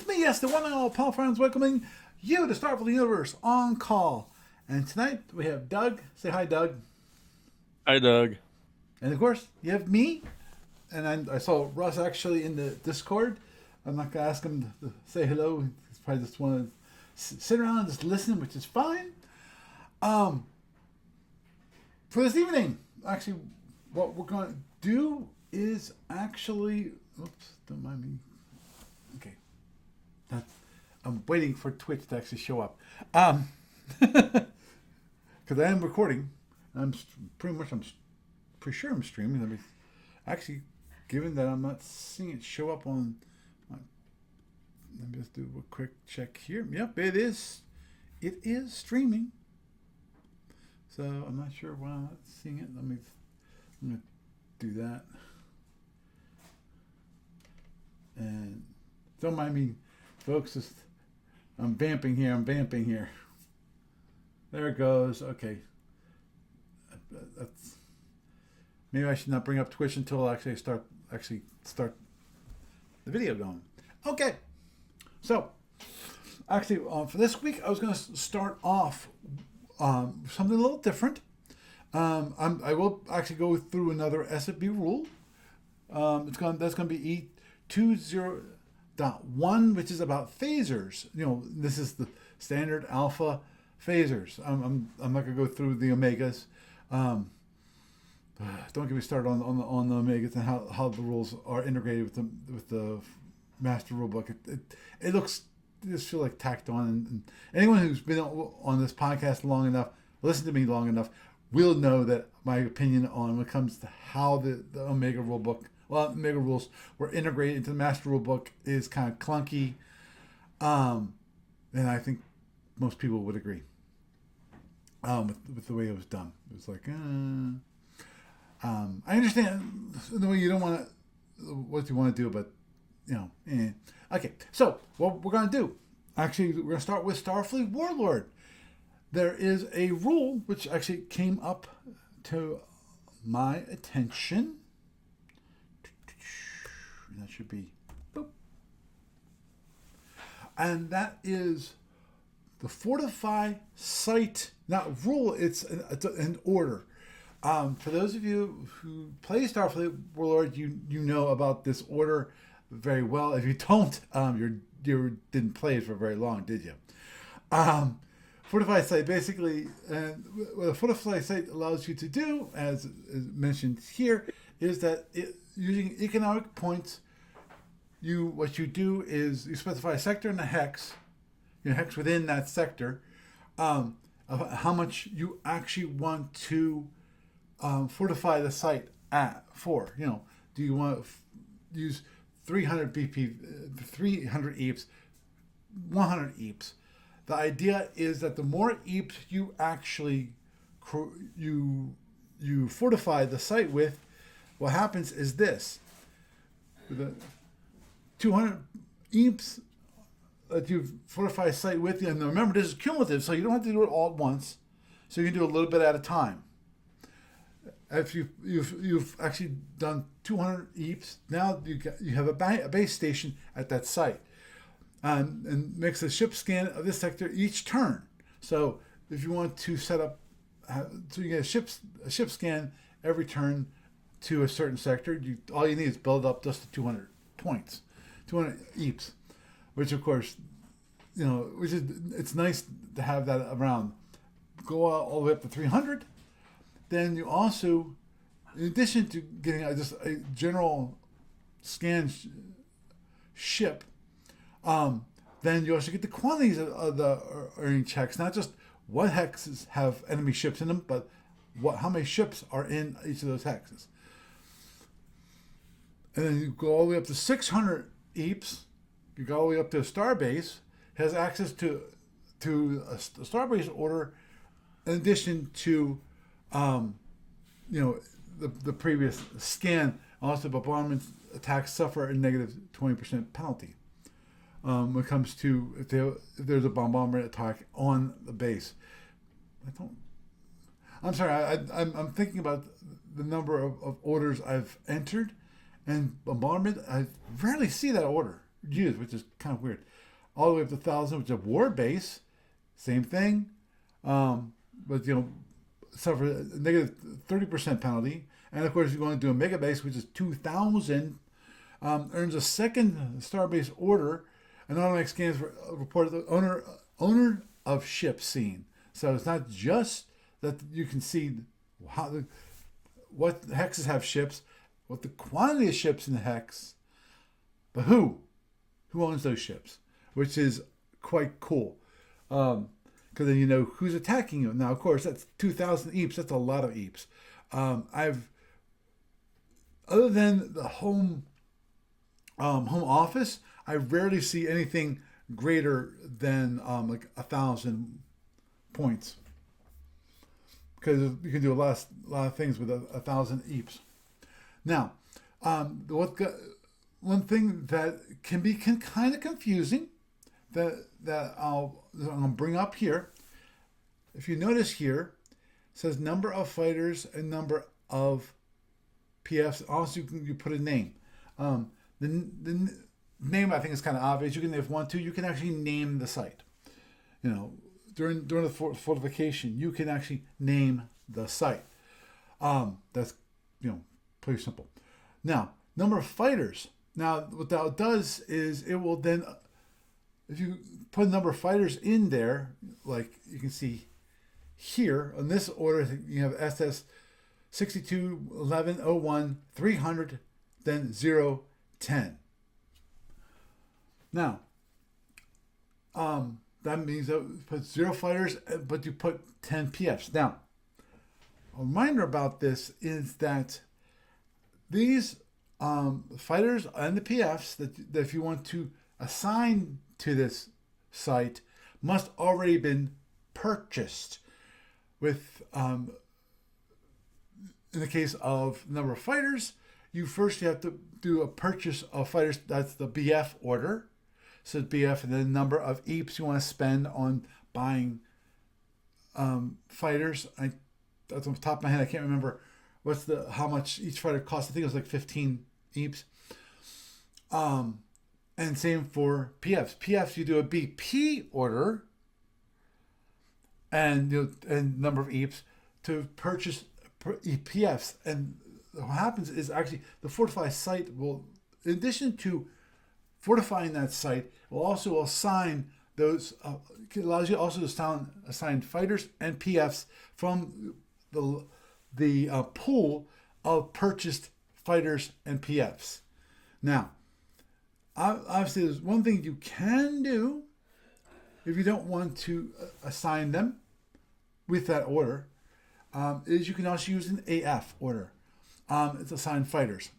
It's me, yes, the one and all Paul Friends, welcoming you to Star Fleet Universe on call. And tonight we have Doug. Say hi, Doug. Hi, Doug. And of course, you have me. And I saw Russ actually in the Discord. I'm not going to ask him to say hello. He's probably just want to sit around and just listen, which is fine. For this evening, actually, what we're going to do is actually... Oops, don't mind me. Okay. I'm waiting for Twitch to actually show up. Because I am recording. I'm pretty sure I'm streaming. Let me actually, given that I'm not seeing it show up on my, let me just do a quick check here. Yep, it is. It is streaming. So I'm not sure why I'm not seeing it. I'm gonna do that. And don't mind me, folks. Just I'm vamping here. There it goes. Okay. That's, maybe I should not bring up Twitch until I actually start the video going. Okay. So, actually, for this week, I was going to start off something a little different. I will actually go through another SFB rule. That's going to be E20.1, which is about phasers. This is the standard alpha phasers. I'm not going to go through the omegas. Don't get me started on the omegas and how the rules are integrated with the master rulebook. It looks just feel like tacked on, and anyone who's been on this podcast long enough, listened to me long enough, will know that my opinion on when it comes to how the omega rulebook, omega rules were integrated into the master rulebook is kind of clunky, and I think most people would agree. With the way it was done, it was like, I understand the way you don't want to, what you want to do, but Okay, so what we're going to do, actually, we're going to start with Star Fleet Warlord. There is a rule which actually came up to my attention. That should be, boop. And that is the Fortify site, not rule, it's an order. For those of you who play Starfleet Warlord, you know about this order very well. If you don't, you didn't play it for very long, did you? Fortify site, basically, what a Fortify site allows you to do, as mentioned here, is that using economic points, what you do is you specify a sector and a hex, hex within that sector, of how much you actually want to fortify the site for. Do you want to use 300 BP, 300 EEPs, 100 EEPs? The idea is that the more EEPs you actually you fortify the site with, what happens is this: with the 200 EEPs that you fortify a site with, and remember this is cumulative, so you don't have to do it all at once. So you can do a little bit at a time. If you've actually done 200 EEPs, now you have a base station at that site, and makes a ship scan of this sector each turn. So if you want to set up, so you get a ship scan every turn to a certain sector, all you need is build up just the 200 points, 200 EEPs, which of course, it's nice to have that around. Go all the way up to 300. Then you also, in addition to getting just a general scan ship, then you also get the quantities of the earning checks, not just what hexes have enemy ships in them, but how many ships are in each of those hexes. And then you go all the way up to 600 EEPs. You go all the way up to a starbase, has access to a starbase order, in addition to the previous scan. Also, bombardment attacks suffer a negative 20% penalty when it comes to if there's a bombardment attack on the base. I'm sorry. I'm thinking about the number of orders I've entered, and bombardment. I rarely see that order used, which is kind of weird. all the way up to 1,000, which is a war base. Same thing. But suffer a negative 30% penalty. And of course, if you want to do a mega base, which is 2,000, earns a second starbase order, and automatic scans report the owner of ship seen. So it's not just that you can see what hexes have ships, what the quantity of ships in the hex, but who owns those ships, which is quite cool. Because then you know who's attacking you. Now, of course, that's 2,000 EEPs. That's a lot of EEPs. Other than the home office, I rarely see anything greater than like 1,000 points, because you can do a lot of things with 1,000 EEPs. Now, one thing that can be kind of confusing that I'm going to bring up here. If you notice here, it says number of fighters and number of PFs. Also, you put a name. The name, I think, is kind of obvious. You can, if you want to, you can actually name the site. During the fortification, you can actually name the site. That's pretty simple. Now, number of fighters. Now, what that does is it will then, if you put a number of fighters in there, like you can see here on this order, you have SS 62, 11, 01, 300, then 0, 10. Now, that means that you put 0 fighters, but you put 10 PFs. Now, a reminder about this is that these fighters and the PFs that if you want to assign to this site must already been purchased. With in the case of number of fighters, you have to do a purchase of fighters. That's the BF order. So BF, and then the number of EEPs you want to spend on buying fighters. That's on the top of my head. I can't remember how much each fighter costs. I think it was like 15 EEPs. And same for PFs. PFs, you do a BP order and number of EEPs to purchase PFs. And what happens is actually the Fortify site will, in addition to fortifying that site, will also assign those. It allows you also to assign fighters and PFs from the pool of purchased fighters and PFs. Now, obviously, there's one thing you can do if you don't want to assign them with that order, is you can also use an AF order. It's assigned fighters,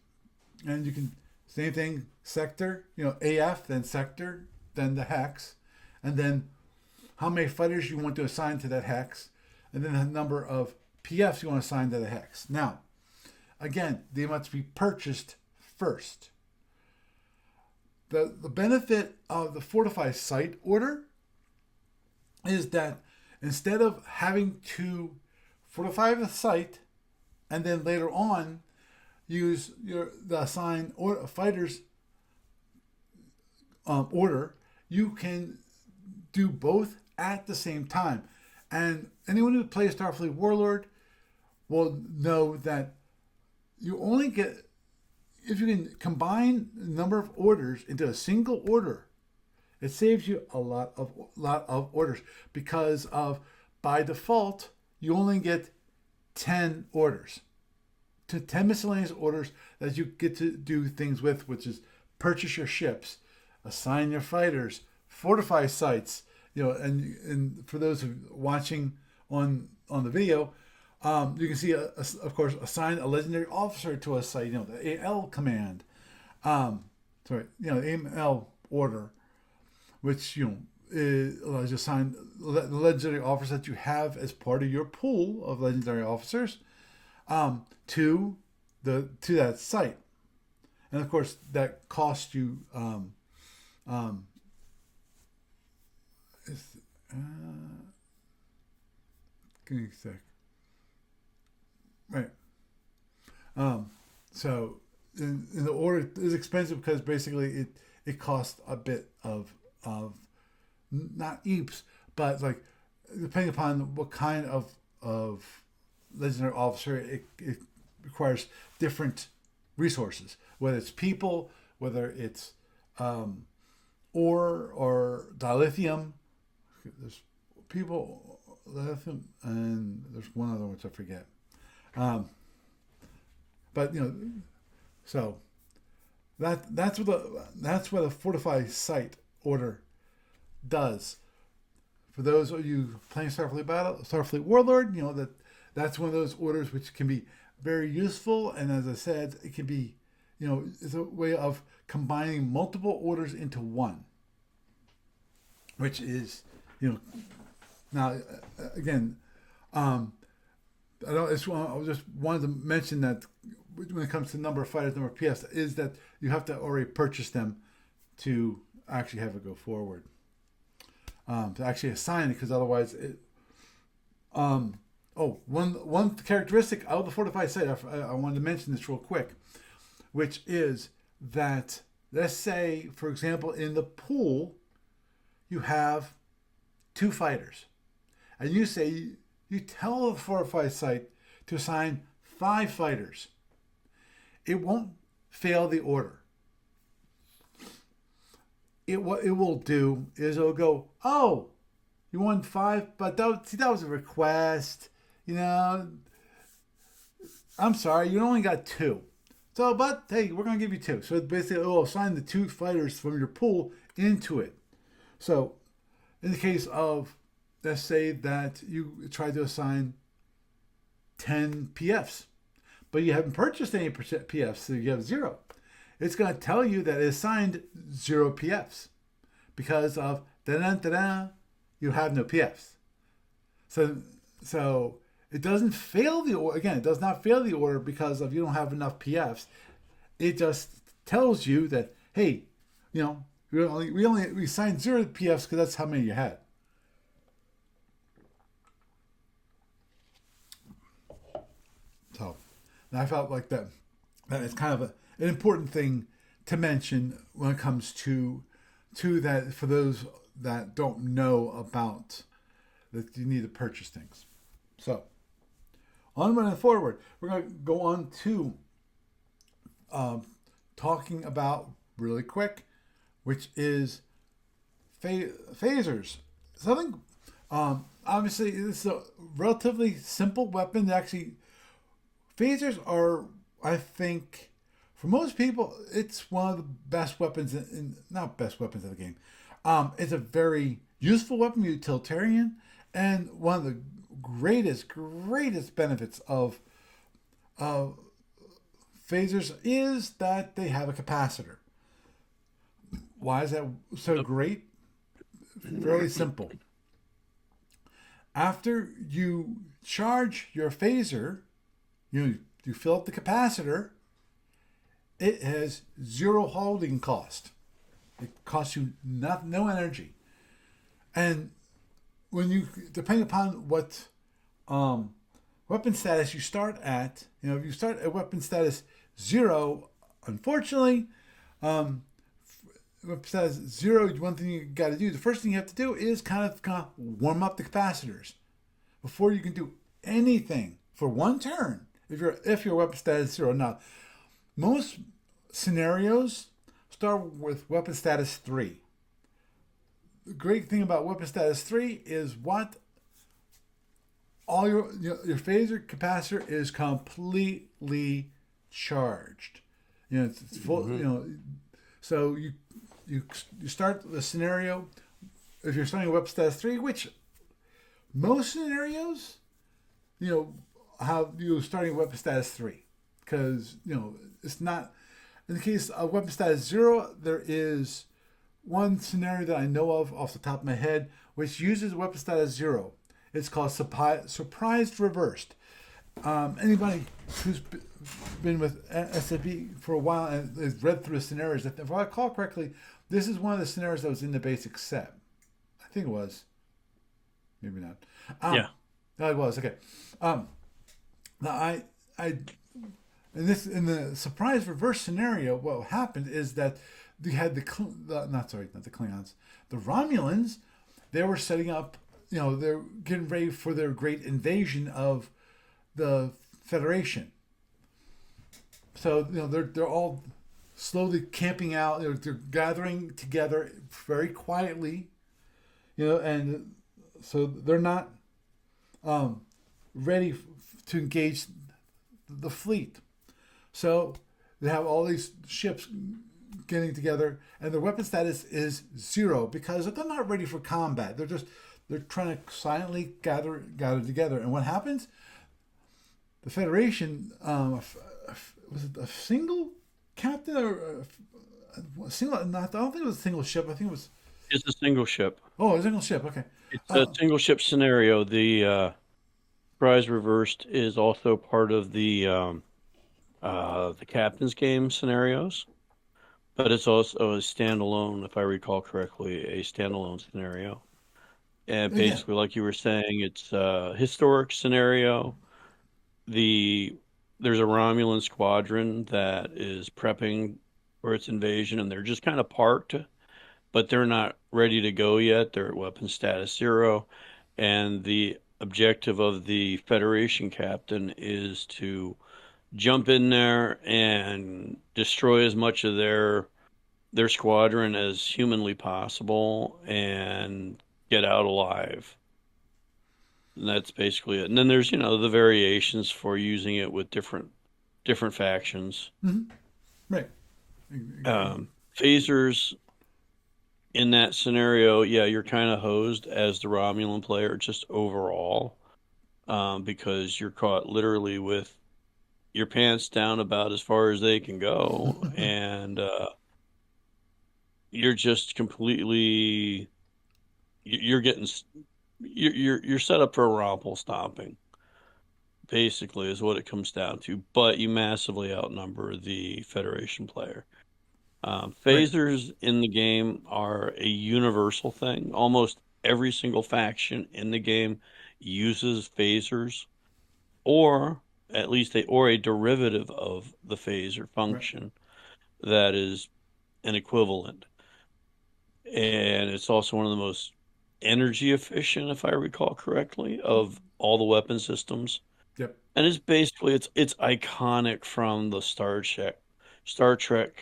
and you can same thing, sector, AF, then sector, then the hex, and then how many fighters you want to assign to that hex, and then the number of PFs you want to assign to the hex. Now, again, they must be purchased first. The benefit of the Fortify site order is that instead of having to fortify the site and then later on use the assigned fighters order, you can do both at the same time. And anyone who plays Star Fleet Warlord will know that you only get, if you can combine the number of orders into a single order, it saves you a lot of orders, because of, by default, you only get 10 orders. To 10 miscellaneous orders that you get to do things with, which is purchase your ships, assign your fighters, fortify sites, and for those who are watching on the video, you can see, of course, assign a legendary officer to a site, the AL command, the AL order, which, allows you to assign the legendary officers that you have as part of your pool of legendary officers, to that site. And of course, that costs you, give me a sec. Right. So in the order is expensive because basically it costs a bit of not EAPs, but like depending upon what kind of legendary officer, it requires different resources, whether it's people, whether it's ore or dilithium. There's people, lithium, and there's one other which I forget. But so that's what a Fortify site order does. For those of you playing Star Fleet Warlord, that's one of those orders which can be very useful. And as I said, it can be, it's a way of combining multiple orders into one, which is, now again, I just wanted to mention that when it comes to number of fighters, number of PFs, is that you have to already purchase them to actually have it go forward. To actually assign it, because otherwise it. One characteristic of the Fortify site, I wanted to mention this real quick, which is that, let's say, for example, in the pool, you have 2 fighters, and you tell the Fortify site to assign 5 fighters. It won't fail the order. What it will do is it'll go, oh, you want 5, but that was a request. I'm sorry, you only got 2. So, but hey, we're gonna give you 2. So basically, it'll assign the 2 fighters from your pool into it. So, in the case of, let's say that you try to assign 10 PFs, but you haven't purchased any PFs, so you have 0. It's going to tell you that it assigned 0 PFs because of you have no PFs. So it doesn't fail the order. Again, it does not fail the order because of you don't have enough PFs. It just tells you that, hey, we assigned 0 PFs because that's how many you had. So, and I felt like that it's kind of an important thing to mention when it comes to that, for those that don't know about that you need to purchase things. So, onward and forward, we're going to go on to talking about really quick, which is phasers. Something, obviously, this is a relatively simple weapon. Actually, phasers are, I think, for most people, it's one of the best weapons not best weapons in the game. It's a very useful weapon, utilitarian, and one of the greatest benefits of phasers is that they have a capacitor. Why is that so great? Fairly simple. After you charge your phaser, you fill up the capacitor. It has 0 holding cost. It costs you no energy. And when you, depending upon what weapon status you start at, if you start at weapon status 0, unfortunately, weapon status 0, one thing you got to do, the first thing you have to do is kind of warm up the capacitors before you can do anything for one turn. If your weapon status 0. Now, most scenarios start with weapon status 3. The great thing about weapon status 3 is all your phaser capacitor is completely charged. It's full. Mm-hmm. So you start the scenario if you're starting weapon status 3, which most scenarios, have you starting weapon status 3, because it's not. In the case of weapon status 0, there is one scenario that I know of off the top of my head which uses weapon status 0. It's called surprised reversed. Anybody who's been with SAP for a while and has read through the scenarios, if I recall correctly, this is one of the scenarios that was in the basic set. I think it was. Maybe not. Yeah. No, it was. Okay. Now in the surprise reverse scenario, what happened is that you had not the Klingons, the Romulans they were setting up. They're getting ready for their great invasion of the Federation. So they're all slowly camping out. They're gathering together very quietly. And so they're not ready to engage the fleet. So they have all these ships getting together, and their weapon status is 0 because they're not ready for combat. They're trying to silently gather together. And what happens? The Federation was it a single captain or a single? Not, I don't think it was a single ship. I think it was. It's a single ship. Oh, a single ship. Okay. It's a single ship scenario. The prize reversed is also part of the captain's game scenarios, but it's also a standalone, if I recall correctly, a standalone scenario. And Yeah. basically, like you were saying, it's a historic scenario. There's a Romulan squadron that is prepping for its invasion, and they're just kind of parked, but they're not ready to go yet. They're at weapon status 0, and the objective of the Federation captain is to jump in there and destroy as much of their squadron as humanly possible and get out alive. And that's basically it. And then there's, the variations for using it with different factions. Mm-hmm. Right. Phasers in that scenario, yeah, you're kind of hosed as the Romulan player just overall, because you're caught literally with your pants down about as far as they can go, and you're just completely you're getting you're set up for a romple stomping, basically, is what it comes down to. But you massively outnumber the Federation player. Right. Phasers in the game are a universal thing. Almost every single faction in the game uses phasers, or at least a derivative of the phaser Right. function that is an equivalent. And it's also one of the most energy efficient, if I recall correctly, of all the weapon systems. Yep. And it's iconic from the Star Trek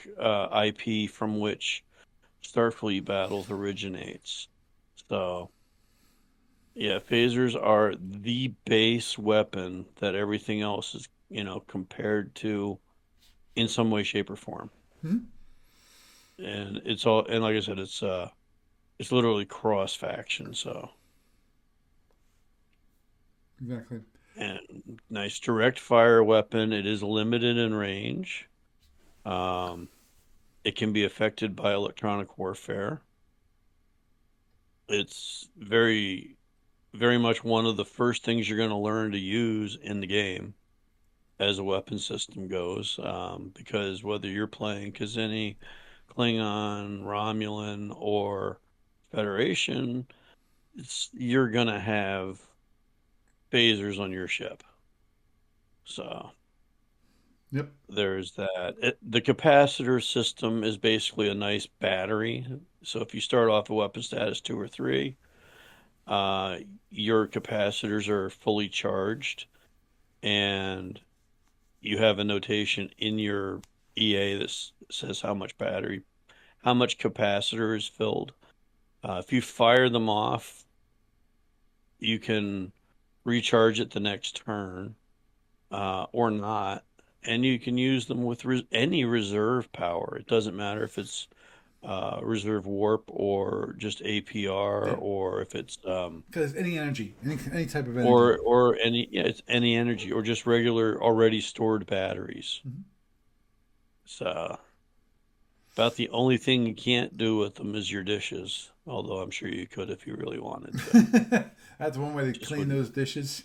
IP from which Starfleet battles originates. So yeah, phasers are the base weapon that everything else is, compared to in some way, shape, or form. Mm-hmm. And it's all, and like I said, it's literally cross faction. So, Exactly. and nice direct fire weapon. It is limited in range. Um, it can be affected by electronic warfare. It's very, very much one of the first things you're going to learn to use in the game as a weapon system goes, because whether you're playing Kazini, Klingon, Romulan, or Federation, you're going to have phasers on your ship. So Yep. there's that. The capacitor system is basically a nice battery. So if you start off at weapon status 2 or 3, uh, your capacitors are fully charged, and you have a notation in your EA that says how much capacitor is filled. If you fire them off, you can recharge it the next turn, or not, and you can use them with any reserve power. It doesn't matter if it's reserve warp or just APR, Yeah. or if it's Because any energy, any type of energy. or any, yeah, it's any energy, or just regular already stored batteries. Mm-hmm. So about the only thing you can't do with them is your dishes, although I'm sure you could if you really wanted to. That's one way to Just clean wouldn't. those dishes.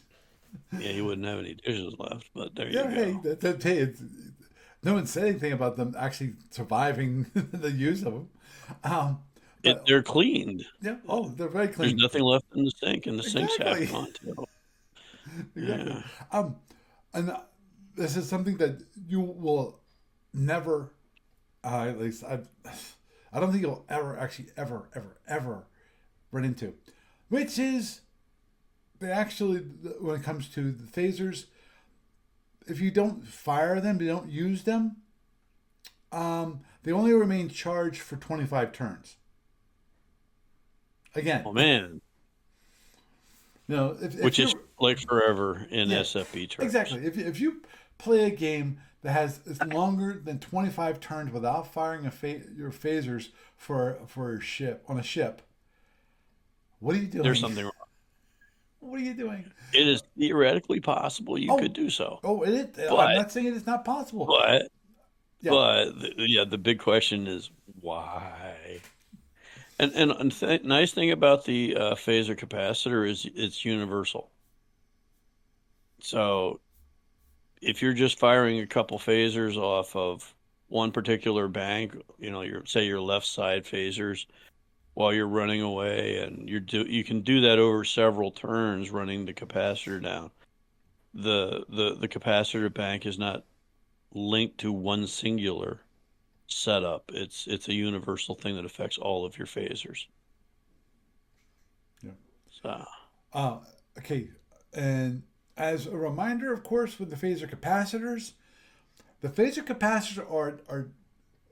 Yeah, you wouldn't have any dishes left, but there you Yeah. Hey, go. hey, no one said anything about them actually surviving the use of them. But They're cleaned. yeah. Oh, they're very There's clean. nothing left in the sink, and the sink's half Exactly. gone too. Exactly. Yeah. Um, and this is something that you will never, at least I don't think you'll ever actually ever run into, which is they actually, when it comes to the phasers, if you don't fire them, you don't use them, they only remain charged for 25 turns. Again, Oh man, if which is you're, like forever in yeah, SFB terms. exactly. If you play a game that has is longer than 25 turns without firing your phasers for a ship on a ship, what are you There's doing? something wrong. What are you doing? It is theoretically possible you could Oh, do so, oh, I'm but not saying it is not possible. but Yeah, yeah, the big question is why. And nice thing about the phaser capacitor is it's universal. So if you're just firing a couple phasers off of one particular bank, your left side phasers while you're running away, and you can do that over several turns running the capacitor down. The capacitor bank is not linked to one singular setup. It's a universal thing that affects all of your phasers. yeah. So Uh, okay, and as a reminder, of course, with the phaser capacitors, the phaser capacitors are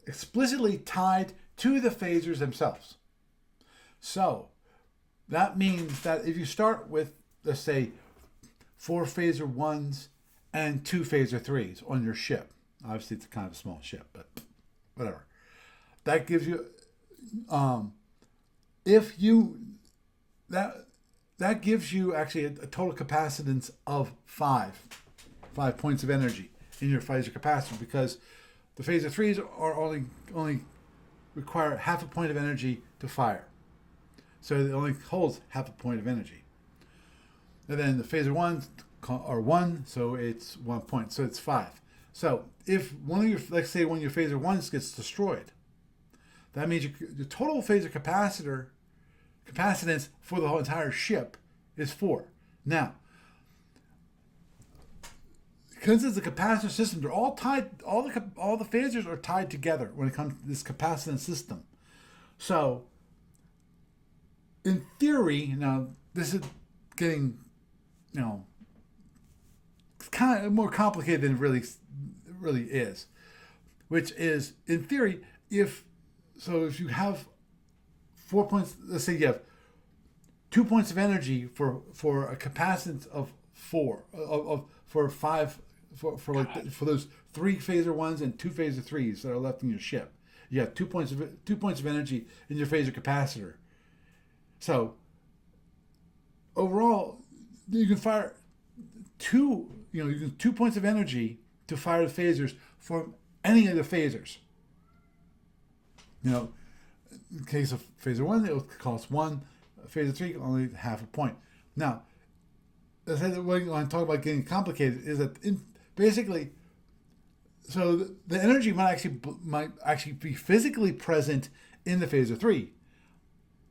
explicitly tied to the phasers themselves. So that means that if you start with, let's say, 4 phaser 1s and 2 phaser 3s on your ship, obviously it's kind of a small ship, but whatever. That gives you, if you that that gives you actually a total capacitance of 5 points of energy in your phaser capacitor, because the phaser 3s are only require half a point of energy to fire. So it only holds half a point of energy. And then the phaser 1s are 1, so it's 1 point. So it's 5. So if let's say one of your phaser 1s gets destroyed, that means your total phaser capacitance for the whole entire ship is 4. Now, because it's a capacitor system, they're all tied. All the phasers are tied together when it comes to this capacitance system. So, in theory, now this is getting, it's kind of more complicated than it really is. Which is, in theory, if you have 4 points, let's say you have 2 points of energy for a capacitance of 4 for 5 for those 3 phaser 1s and 2 phaser 3s that are left in your ship. You have 2 points of energy in your phaser capacitor. So overall, you can fire you can 2 points of energy to fire the phasers from any of the phasers. In case of phaser 1, it will cost 1. Phaser 3 only half a point. Now, when I'm talking about getting complicated, is that basically, so the energy might actually be physically present in the phaser 3,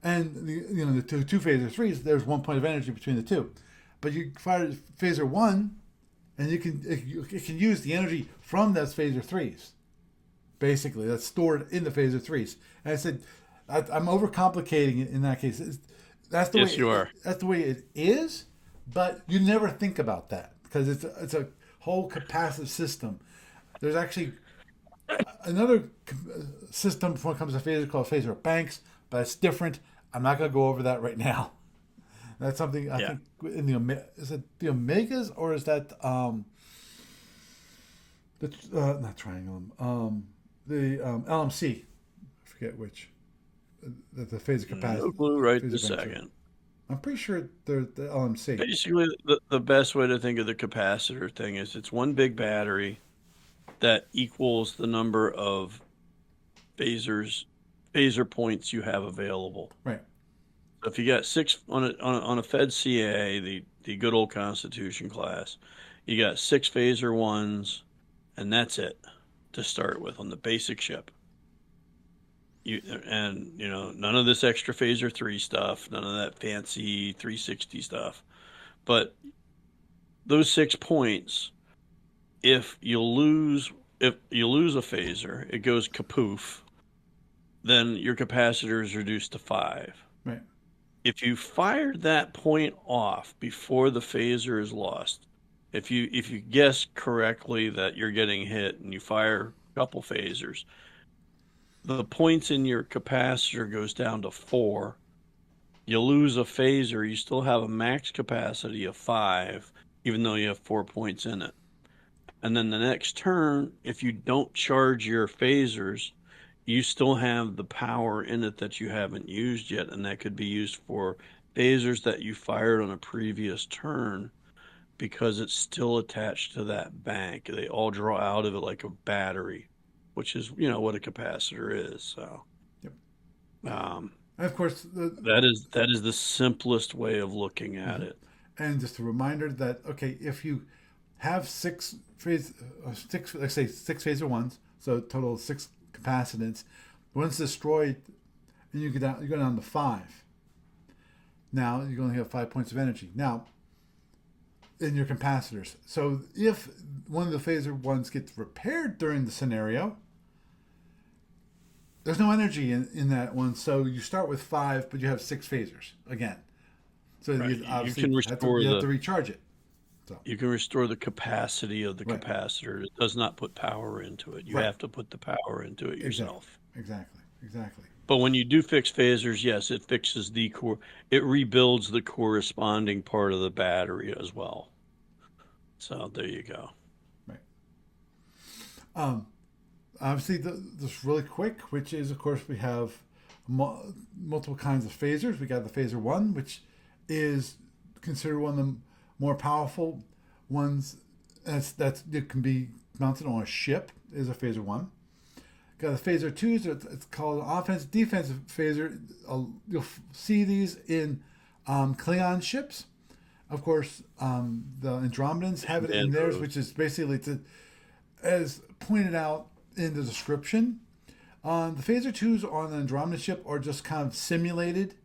and the two phaser 3s. There's 1 point of energy between the two, but you fire phaser 1, and it can use the energy from those phaser 3s. Basically, that's stored in the phaser 3s. And I said, I'm overcomplicating it in that case. That's the way. yes, you are. That's the way it is, but you never think about that because it's a whole capacitive system. There's actually another system when it comes to phaser called phaser banks, but it's different. I'm not going to go over that right now. That's something I think in is it the Omegas, or is that not triangle, the LMC, I forget which, the phaser capacity. No clue right Phaser this banks second. I'm pretty sure they're the LMC. Basically, the best way to think of the capacitor thing is it's one big battery that equals the number of phaser points you have available. Right. So if you got 6 on a Fed CA, the good old Constitution class, you got 6 phaser 1s, and that's it to start with on the basic ship. None of this extra phaser 3 stuff, none of that fancy 360 stuff. But those 6 points, if you lose a phaser, it goes kapoof, then your capacitor is reduced to 5. Right. if you fired that point off before the phaser is lost, if you guess correctly that you're getting hit and you fire a couple phasers, the points in your capacitor goes down to 4. You lose a phaser, you still have a max capacity of 5, even though you have 4 points in it. And then the next turn, if you don't charge your phasers, you still have the power in it that you haven't used yet, and that could be used for phasers that you fired on a previous turn because it's still attached to that bank. They all draw out of it like a battery, which is, what a capacitor is. So, Yep. um, And of course, that is the simplest way of looking at it. and just a reminder that okay, if you have let's say six phaser ones, so total of 6 capacitance. Once destroyed, and you go down to 5. Now you're going to have 5 points of energy. Now in your capacitors. So if one of the phaser ones gets repaired during the scenario, there's no energy in that one. So you start with 5, but you have 6 phasers again. So Right. you obviously can restore you have to recharge it. So You can restore the capacity of the right, capacitor. It does not put power into it. You right, have to put the power into it yourself. exactly. But when you do fix phasers, yes, it fixes the core. It rebuilds the corresponding part of the battery as well. So there you go. Right. Obviously, this really quick, which is, of course, we have multiple kinds of phasers. We got the phaser 1, which is considered one of the more powerful ones. That's it can be mounted on a ship. Is a phaser 1. Got the phaser 2s. It's called an offensive defensive phaser. You'll see these in Klingon ships. Of course, the Andromedans have it in theirs, which is basically as pointed out in the description. The phaser 2s on the Andromeda ship are just kind of simulated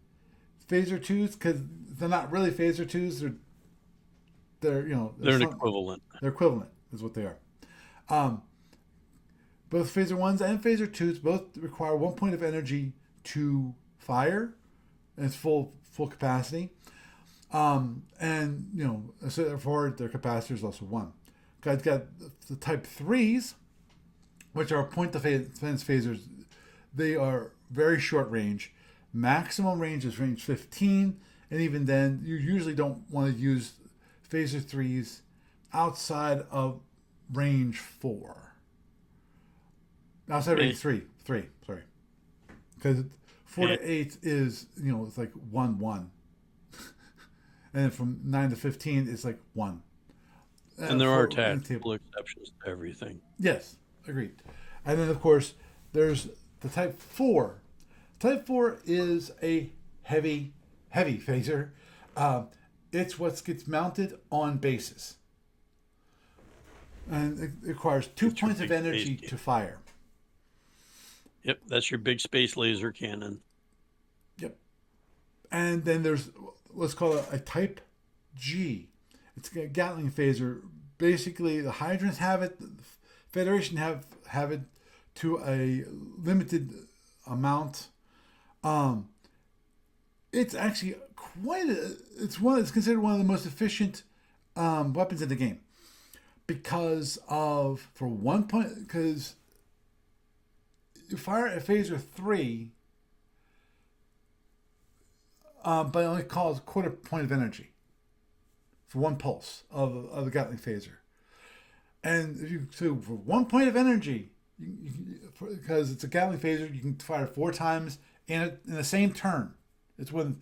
phaser 2s because they're not really phaser 2s. They're They're an equivalent. They're equivalent is what they are. Both phaser 1s and phaser 2s both require 1 point of energy to fire, and it's full capacity. So therefore their capacitor is also 1. Got the type 3s, which are point defense phasers. They are very short range. Maximum range is range 15, and even then, you usually don't want to use phaser 3s outside of range 4. Outside range 3, sorry. Because 4 to 8 is, it's like 1, 1. And then from 9 to 15, it's like 1. And there are tactical exceptions to everything. Yes, agreed. And then, of course, there's the Type 4. Type 4 is a heavy phaser. It's what gets mounted on bases. And it requires 2 points of energy to fire. Yep, that's your big space laser cannon. Yep. And then there's what's called a Type G. It's a Gatling phaser. Basically, the Hydrants have it. The Federation have it to a limited amount. It's actually it's considered one of the most efficient weapons in the game because you fire a phaser 3, but it only calls a quarter point of energy for 1 pulse of the Gatling phaser. And for 1 point of energy, because it's a Gatling phaser, you can fire 4 times in the same turn. It's when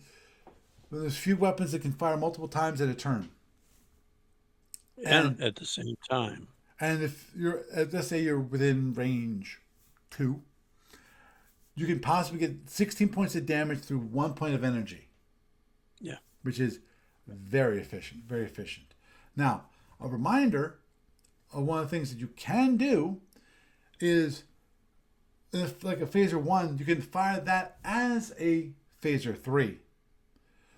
there's few weapons that can fire multiple times at a turn. And at the same time. And if let's say you're within range 2, you can possibly get 16 points of damage through 1 point of energy. Yeah. Which is very efficient, very efficient. Now, a reminder of one of the things that you can do is, if like a phaser 1, you can fire that as a phaser 3.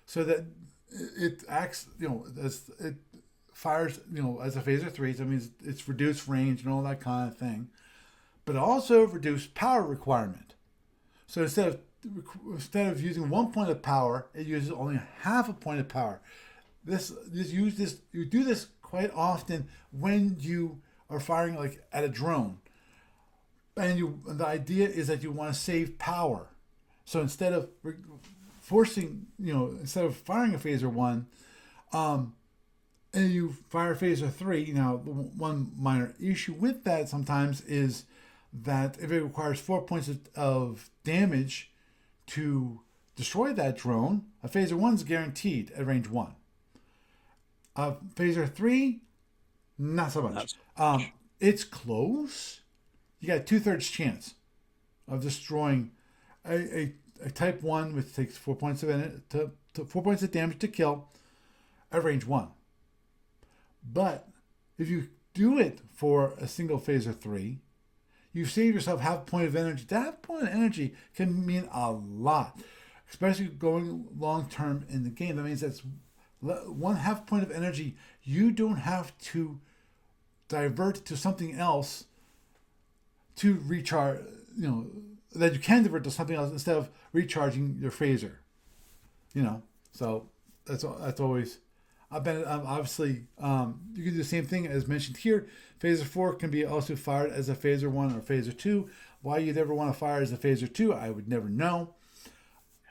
So that it acts, as it fires, as a phaser 3. So that means it's reduced range and all that kind of thing. But also reduced power requirement. So instead of instead of using 1 point of power, it uses only half a point of power. You do this quite often when you are firing like at a drone, and the idea is that you want to save power. So instead of instead of firing a phaser one, and you fire phaser three. Now, the one minor issue with that sometimes is that if it requires 4 points of damage to destroy that drone, a phaser one is guaranteed at range one. Phaser three, not so Not much. so much. It's close. You got a 2/3 chance of destroying a type one, which takes 4 points to 4 points of damage to kill at range one. But if you do it for a single phaser three, you save yourself half a point of energy. That point of energy can mean a lot, especially going long term in the game. That means that's 1/2 point of energy you don't have to divert to something else to recharge. That you can divert to something else instead of recharging your phaser. So that's always. I've been obviously you can do the same thing as mentioned here. Phaser 4 can be also fired as a phaser 1 or phaser 2. Why you'd ever want to fire as a phaser 2, I would never know.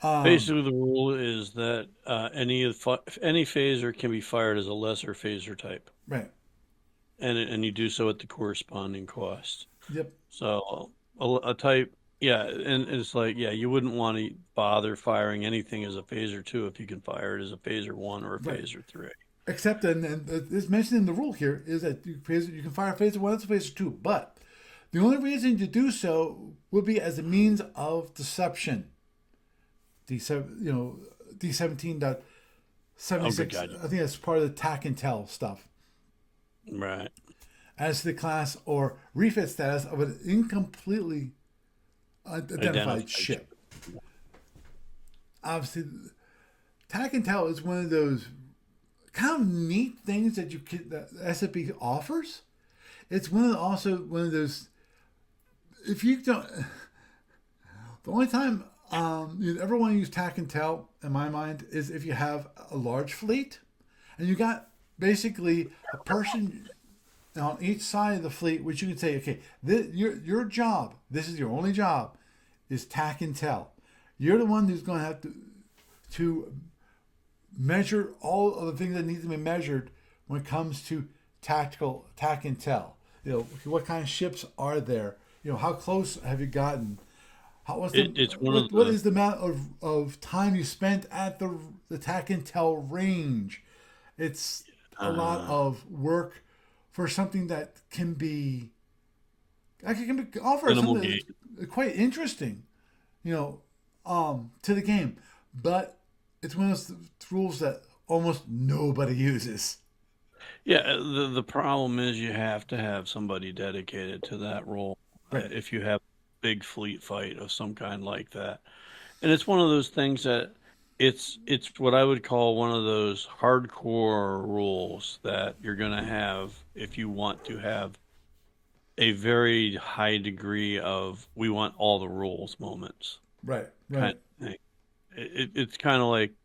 Basically, the rule is that any phaser can be fired as a lesser phaser type, Right. and you do so at the corresponding cost. Yep. So a type, yeah, and it's like, yeah, you wouldn't want to bother firing anything as a phaser 2 if you can fire it as a phaser 1 or a Right. phaser 3. Except, and it's mentioned in the rule here, is that you can fire phaser 1 as a phaser 2, but the only reason to do so would be as a means of deception. Oh, good D17.76. God. I think that's part of the tack and tell stuff. Right. As to the class or refit status of an incompletely identified ship. Obviously, tack and tell is one of those kind of neat things that that SFP offers. It's also one of those. If you don't, the only time you'd ever want to use tack and tell, in my mind, is if you have a large fleet, and you got basically a person on each side of the fleet, which you can say, okay, your job, this is your only job, is tack and tell. You're the one who's going to have to measure all of the things that need to be measured when it comes to tactical tack and tell. What kind of ships are there? How close have you gotten? It's one of What is the amount of time you spent at the tack and tell range? It's a lot of work for something that can be offer minimal something game. that's quite interesting, to the game. But it's one of those rules that almost nobody uses. Yeah, the problem is you have to have somebody dedicated to that role Right. if you have a big fleet fight of some kind like that. And it's one of those things that it's what I would call one of those hardcore rules that you're going to have if you want to have a very high degree of we want all the rules moments Right. kind Right. of thing. It's kind of like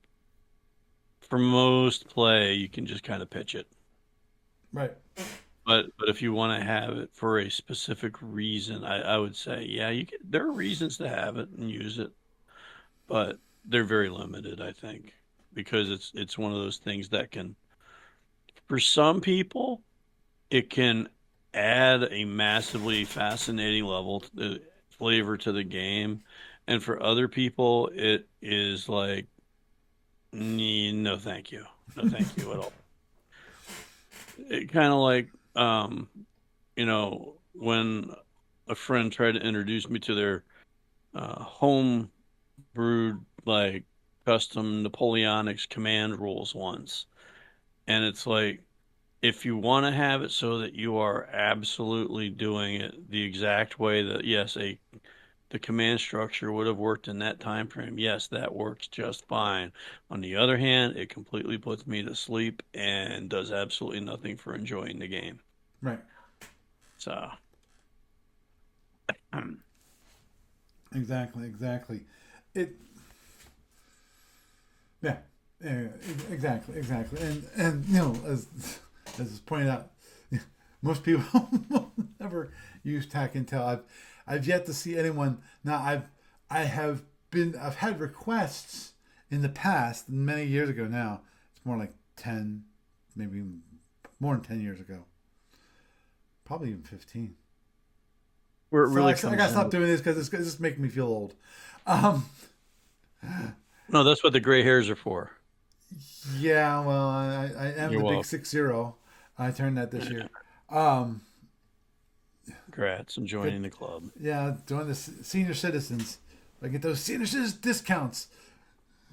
for most play you can just kind of pitch it. Right. But if you want to have it for a specific reason, I would say, yeah, there are reasons to have it and use it, but they're very limited, I think, because it's one of those things that can, for some people, it can add a massively fascinating level flavor to the game, and for other people, it is like, no, thank you, no, thank you at all. It kind of like when a friend tried to introduce me to their home brewed like custom Napoleonics command rules once. And it's like, if you want to have it so that you are absolutely doing it the exact way that, yes, the command structure would have worked in that time frame, yes, that works just fine. On the other hand, it completely puts me to sleep and does absolutely nothing for enjoying the game. Right. So, Exactly. Exactly. it yeah, yeah, exactly, and as is pointed out, most people will never use tack and tail. I've yet to see anyone. Now I've had requests in the past, many years ago. Now it's more like 10, maybe more than 10 years ago, probably even 15. Where it So I really gotta comes stop in. doing this because it's just making me feel old. Um, No, that's what the gray hairs are for. yeah, well, I am You're the big welcome. 6-0. I turned that this year. Um, Congrats on good. joining the club. Yeah, join the senior citizens. I get those senior citizens discounts.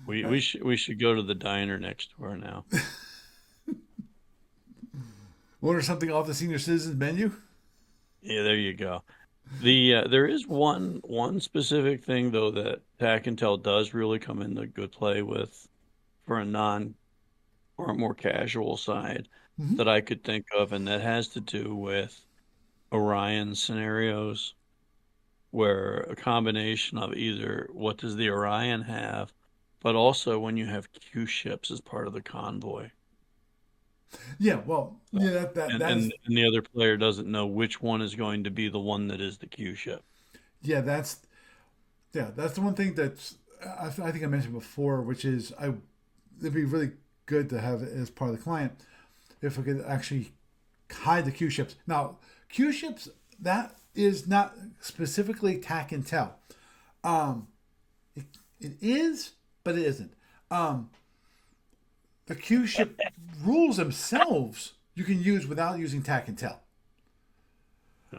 We should go to the diner next door now. Order something off the senior citizens menu. Yeah, there you go. There is one specific thing though that Tack and Tell does really come into good play with for a non or a more casual side Mm-hmm. that I could think of, and that has to do with Orion scenarios where a combination of either what does the Orion have, but also when you have Q ships as part of the convoy. Yeah, well, So, yeah, that and, that's and and the other player doesn't know which one is going to be the one that is the Q ship. yeah, that's the one thing that's I think I mentioned before, which is it'd be really good to have it as part of the client if we could actually hide the Q ships. Now, Q ships that is not specifically tack and tell. Um, it, it is, but it isn't. Um, the Q ship rules themselves you can use without using tack and tell.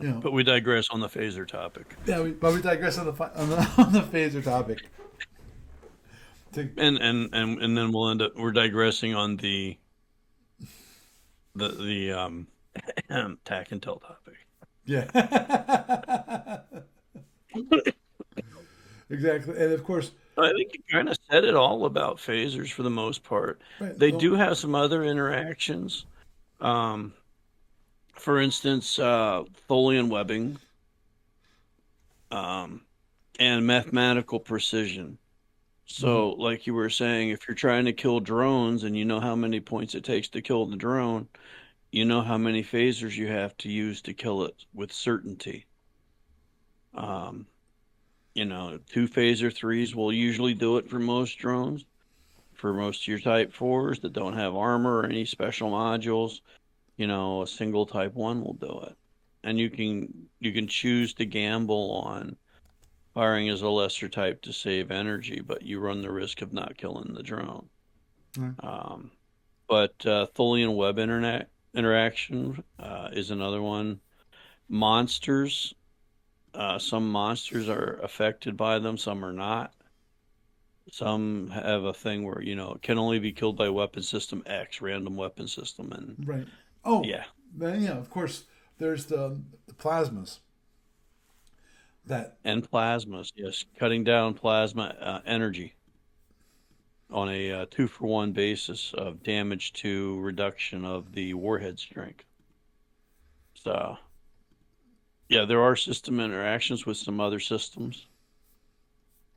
You know, But we digress on the phaser topic. yeah, but we digress on the phaser topic. To, And then we'll end up we're digressing on the tack and tell topic. yeah, exactly, and of course, I think you kind of said it all about phasers for the most part. right. They do have some other interactions. Um, for instance, Tholian webbing, um, and mathematical precision. Mhm. So, like you were saying, if you're trying to kill drones and you know how many points it takes to kill the drone, you know how many phasers you have to use to kill it with certainty. Um, two phaser threes will usually do it for most drones. For most of your Type 4s that don't have armor or any special modules, a single Type 1 will do it. And you can choose to gamble on firing as a lesser type to save energy, but you run the risk of not killing the drone. Right. Um, but Tholian web internet interaction is another one. Monsters, some monsters are affected by them, some are not. Some have a thing where, it can only be killed by weapon system X, random weapon system. And Right. Oh, yeah, then yeah, of course, there's the plasmas that and plasmas, yes, cutting down plasma energy on a 2-for-1 basis of damage to reduction of the warhead strength. So, yeah, there are system interactions with some other systems.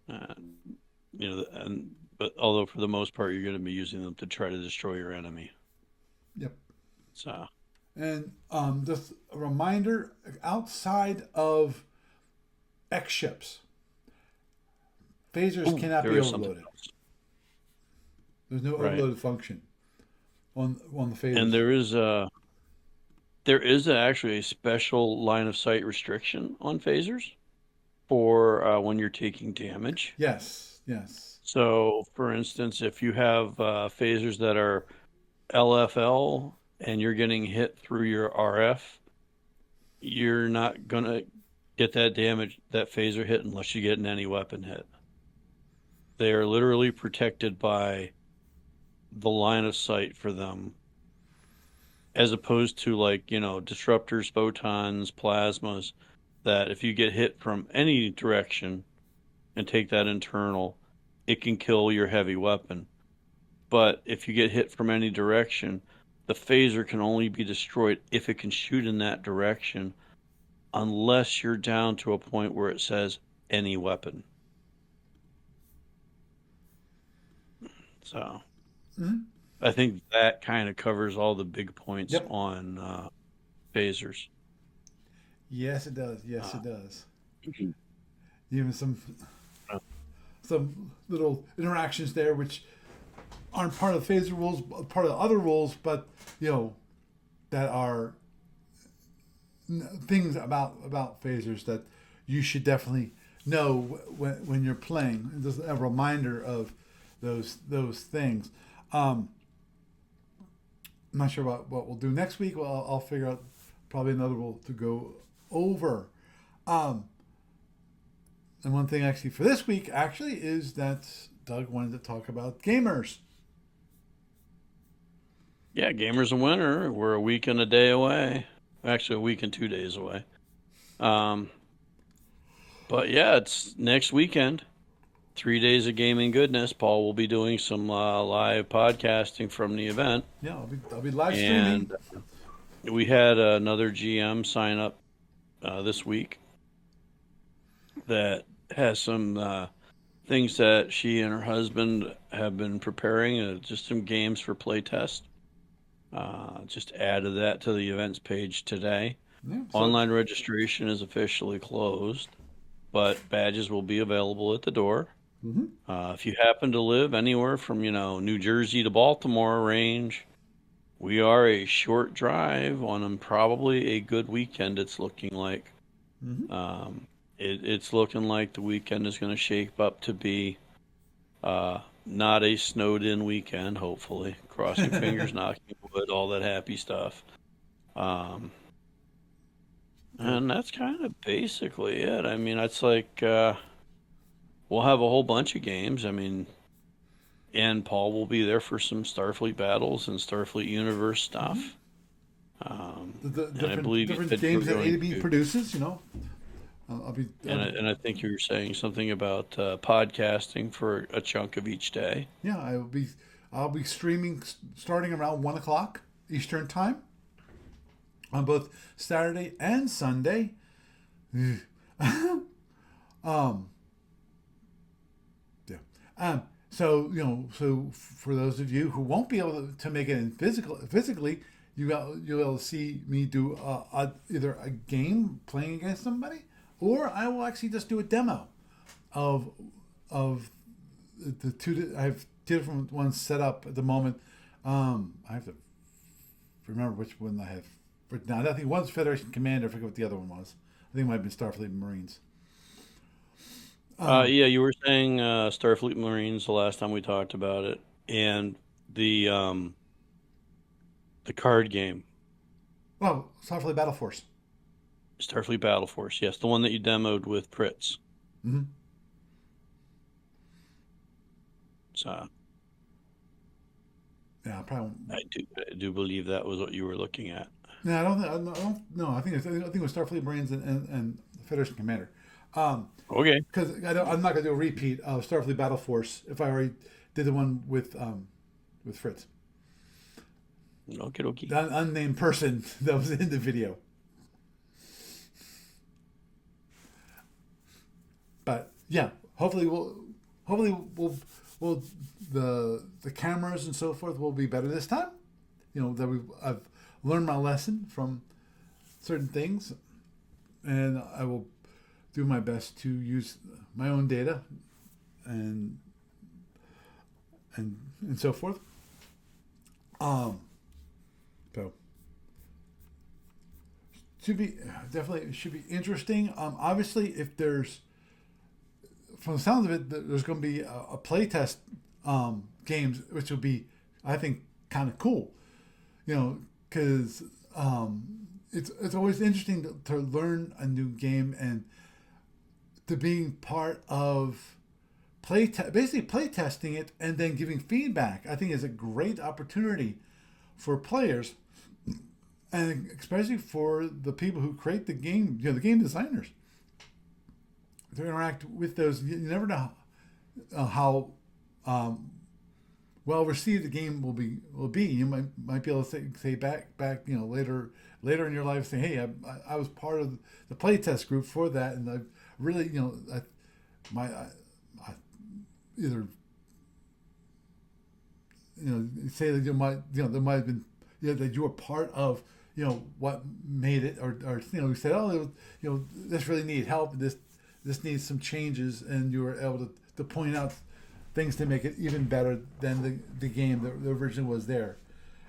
Uh, but although for the most part, you're going to be using them to try to destroy your enemy. yep. So, And just a reminder, outside of X ships, phasers ooh, cannot there be is something overloaded. else, There's no right? overloaded function on the And phasers. there is actually a special line of sight restriction on phasers for when you're taking damage. Yes, yes. So, for instance, if you have phasers that are LFL and you're getting hit through your RF, you're not gonna get that damage, that phaser hit, unless you get an any weapon hit. They are literally protected by the line of sight for them, as opposed to like, disruptors, photons, plasmas, that if you get hit from any direction and take that internal, it can kill your heavy weapon. But if you get hit from any direction, the phaser can only be destroyed if it can shoot in that direction, unless you're down to a point where it says any weapon. So Mhm. I think that kind of covers all the big points Yep. on phasers. Yes, it does. Yes, Uh, it does. Mhm. Even some little interactions there, which aren't part of the phaser rules, part of the other rules, but you know that are things about phasers that you should definitely know when you're playing. Just a reminder of those things. Um, I'm not sure what we'll do next week. Well, I'll figure out probably another rule to go over. Um, and one thing actually for this week actually is that Doug wanted to talk about gamers. Yeah, Gamers and Winter. We're a week and a day away. Actually, a week and 2 days away. Um, but yeah, it's next weekend. 3 days of gaming goodness. Paul will be doing some live podcasting from the event, Yeah, I'll be live streaming. and we had another GM sign up this week that has some things that she and her husband have been preparing. Just some games for playtest. Just added that to the events page today. Yeah, so Online registration is officially closed, but badges will be available at the door. mm-hmm. If you happen to live anywhere from, New Jersey to Baltimore range, we are a short drive on probably a good weekend, it's looking like. Mm-hmm. Um, it's looking like the weekend is going to shape up to be not a snowed in weekend, hopefully. Crossing fingers, knocking wood, all that happy stuff. Um, Good. and that's kind of basically it. I mean, it's like we'll have a whole bunch of games. I mean, and Paul will be there for some Starfleet battles and Starfleet universe Mm-hmm. stuff. Um, The and I different believe you different said you were games that A going to B to, produces. I'll be. and I think you were saying something about podcasting for a chunk of each day. Yeah, I'll be streaming starting around 1 o'clock Eastern time on both Saturday and Sunday. um, yeah. So so for those of you who won't be able to make it in physically, you'll be able to see me do either a game playing against somebody, or I will actually just do a demo of of the two. I have two different ones set up at the moment. I have to remember which one I have written down. I think one's Federation Commander. I forget what the other one was. I think it might have been Starfleet Marines. Um, Yeah, you were saying Starfleet Marines the last time we talked about it, and the um, the card game, well, Starfleet Battle Force. Starfleet Battle Force. Yes, the one that you demoed with Pritz. Mm-hmm. So Yeah, I probably. I do believe that was what you were looking at. No, I don't. I don't. No, I think it was Starfleet Marines and Federation Commander. Um, Okay. because I'm not gonna do a repeat of Starfleet Battle Force if I already did the one with Fritz, Okie dokie. the unnamed person that was in the video. But yeah, hopefully we'll the cameras and so forth will be better this time. That I've learned my lesson from certain things, and I will do my best to use my own data and and so forth. Um, so should be definitely should be interesting. Obviously, if there's from the sounds of it, there's going to be a playtest games, which will be, I think, kind of cool. Because it's always interesting to learn a new game and to being part of basically play testing it and then giving feedback. I think is a great opportunity for players and especially for the people who create the game. The game designers to interact with those. You never know how well received the game will be. You might be able to say back later in your life, say, hey, I was part of the playtest group for that, and I really I either say that there might have been, that you were part of, what made it, or we said, oh, it was, this really needed help. This needs some changes, and you were able to point out things to make it even better than the game that originally was there.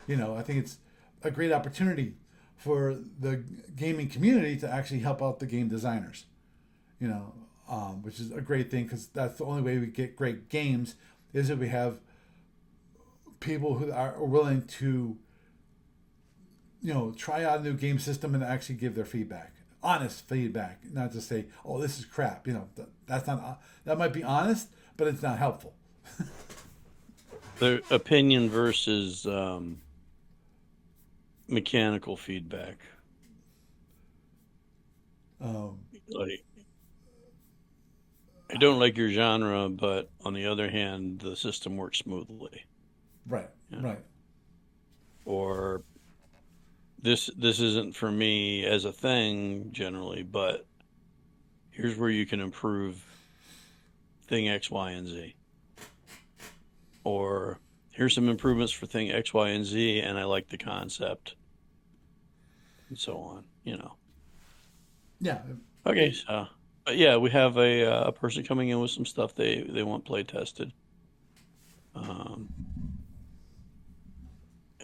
I think it's a great opportunity for the gaming community to actually help out the game designers. Which is a great thing, because that's the only way we get great games, is if we have people who are willing to try out a new game system and actually give their feedback, honest feedback, not just say, oh, this is crap. That's not, that might be honest, but it's not helpful. The opinion versus mechanical feedback. Like, I don't like your genre, but on the other hand, the system works smoothly. Right. Right. Or this isn't for me as a thing generally, but here's where you can improve thing X, Y, and Z. Or here's some improvements for thing X, Y, and Z, and I like the concept, and so on. Yeah. Okay, so but yeah, we have a person coming in with some stuff they want play tested.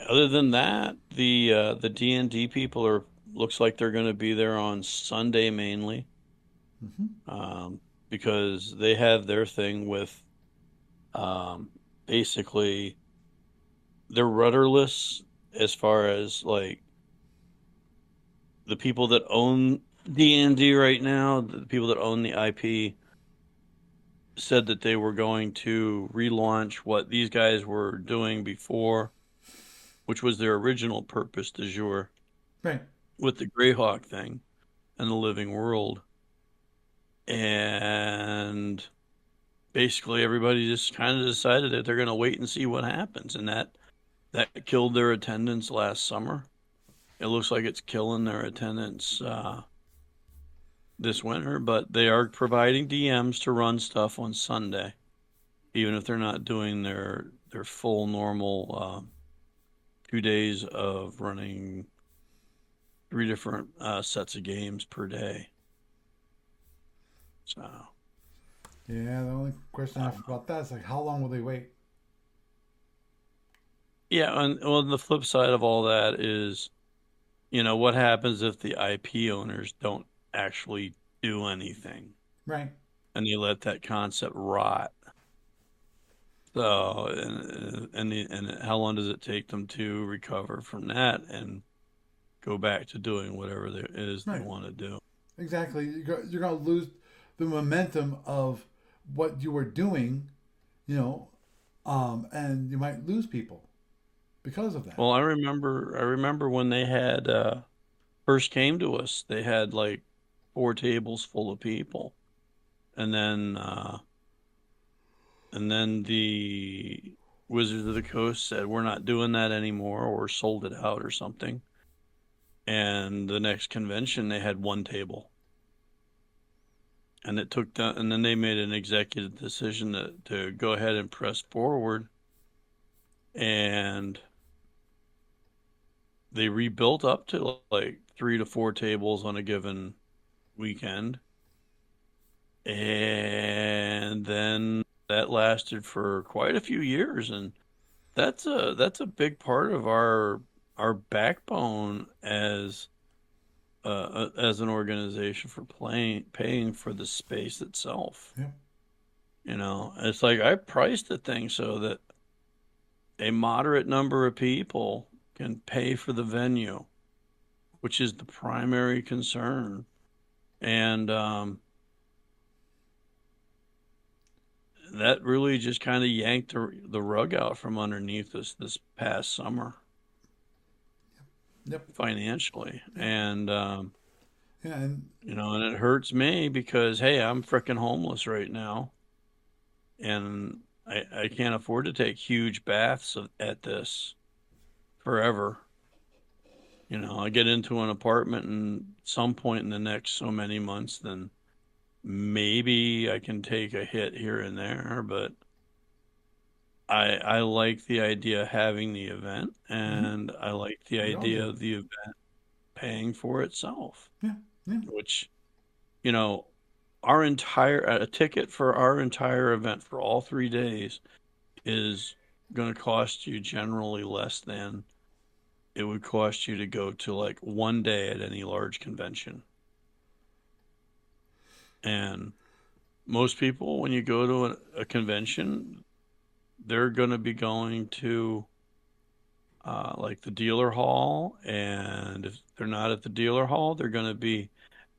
Other than that, the D&D people looks like they're going to be there on Sunday mainly, because they have their thing with basically they're rudderless as far as like the people that own D&D right now, the people that own the IP said that they were going to relaunch what these guys were doing before, which was their original purpose du jour, Right. with the Greyhawk thing and the Living World. And basically everybody just kind of decided that they're going to wait and see what happens. And that killed their attendance last summer. It looks like it's killing their attendance this winter, but they are providing DMs to run stuff on Sunday, even if they're not doing their full normal 2 days of running 3 different sets of games per day. So Yeah, the only question I have about that is, like, how long will they wait? yeah, and well, the flip side of all that is, what happens if the IP owners don't actually do anything Right. and they let that concept rot? So, and how long does it take them to recover from that and go back to doing whatever it is they Right. want to do? Exactly. You're going to lose the momentum of what you were doing, and you might lose people because of that. Well, I remember when they had first came to us, they had like 4 tables full of people, and then the Wizards of the Coast said we're not doing that anymore, or sold it out or something. And the next convention they had 1 table, and and then they made an executive decision to go ahead and press forward, and they rebuilt up to like 3 to 4 tables on a given weekend. And then that lasted for quite a few years, and that's a big part of our backbone as an organization for paying for the space itself. Yeah. It's like I priced the thing so that a moderate number of people can pay for the venue, which is the primary concern. And that really just kind of yanked the rug out from underneath us this past summer. Yep. Financially. Yep. And Yeah. And and it hurts me because, hey, I'm freaking homeless right now, and I can't afford to take huge baths at this forever. I get into an apartment and some point in the next so many months, then maybe I can take a hit here and there, but I like the idea of having the event, Hmm. and I like the We all idea do. of the event paying for itself, Yeah, yeah. which, you know, our entire a ticket for our entire event for all 3 days is going to cost you generally less than it would cost you to go to like one day at any large convention. And most people, when you go to a convention, they're going to be going to like the dealer hall. And if they're not at the dealer hall, they're going to be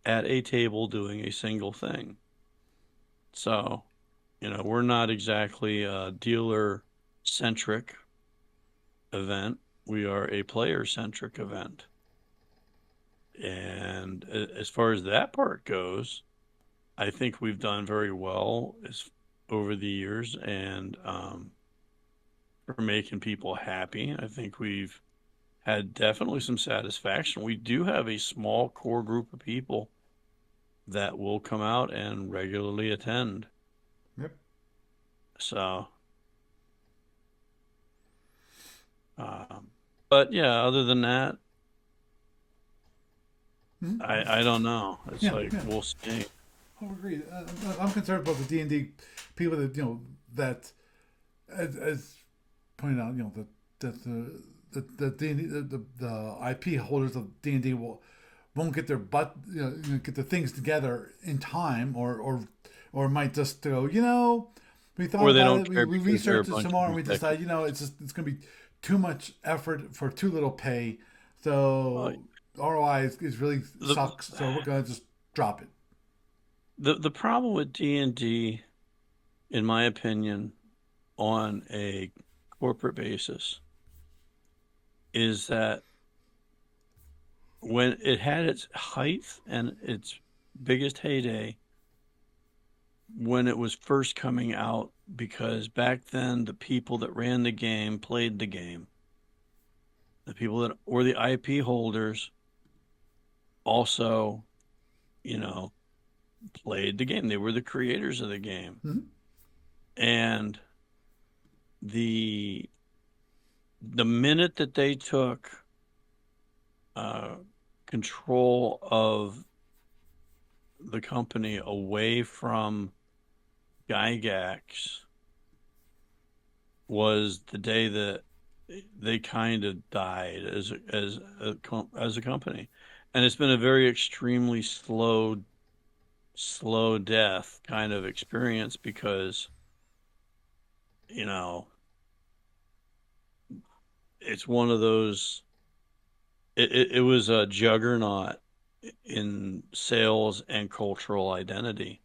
at a table doing a single thing. So, we're not exactly a dealer centric event. We are a player centric event. And as far as that part goes, I think we've done very well over the years, and for making people happy. I think we've had definitely some satisfaction. We do have a small core group of people that will come out and regularly attend. Yep. So, um, but yeah, other than that, Hmm. I don't know. It's Yeah, like yeah. we'll see. Oh, agreed. I'm concerned about the D&D people that that as pointed out, that the D&D, the IP holders of D&D won't get their get their things together in time, or might just go, we thought Or they about don't it, care we because they're a researched it bunch some of more, and we decide, executives. it's going to be too much effort for too little pay, Well, so ROI is really the sucks, so we're going to just drop it. the problem with D&D, in my opinion, on a corporate basis, is that when it had its height and its biggest heyday, when it was first coming out, because back then the people that ran the game played the game. The people that were the IP holders also, you know, played the game. They were the creators of the game. Mm-hmm. And the the minute that they took uh, control of the company away from Gygax was the day that they kind of died as a company, and it's been a very extremely slow death kind of experience because you know it's one of those. It was a juggernaut in sales and cultural identity,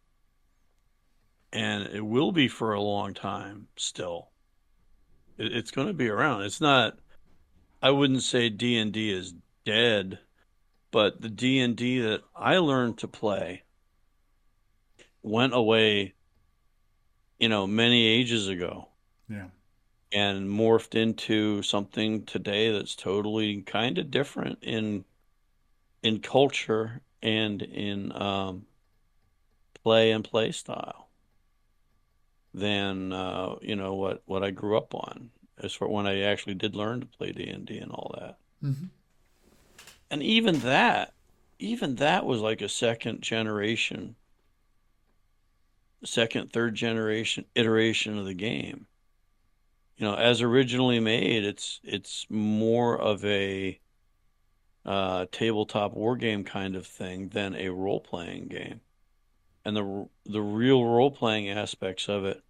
and it will be for a long time still. It's going to be around. It's not. I wouldn't say D&D is dead, but the D&D that I learned to play went away, many ages ago Yeah. and morphed into something today that's totally kind of different in culture and in play style than what I grew up on as for when I actually did learn to play D&D and all that. Mm-hmm. And even that was like a third generation iteration of the game. As originally made, it's more of a tabletop war game kind of thing than a role playing game. And the real role playing aspects of it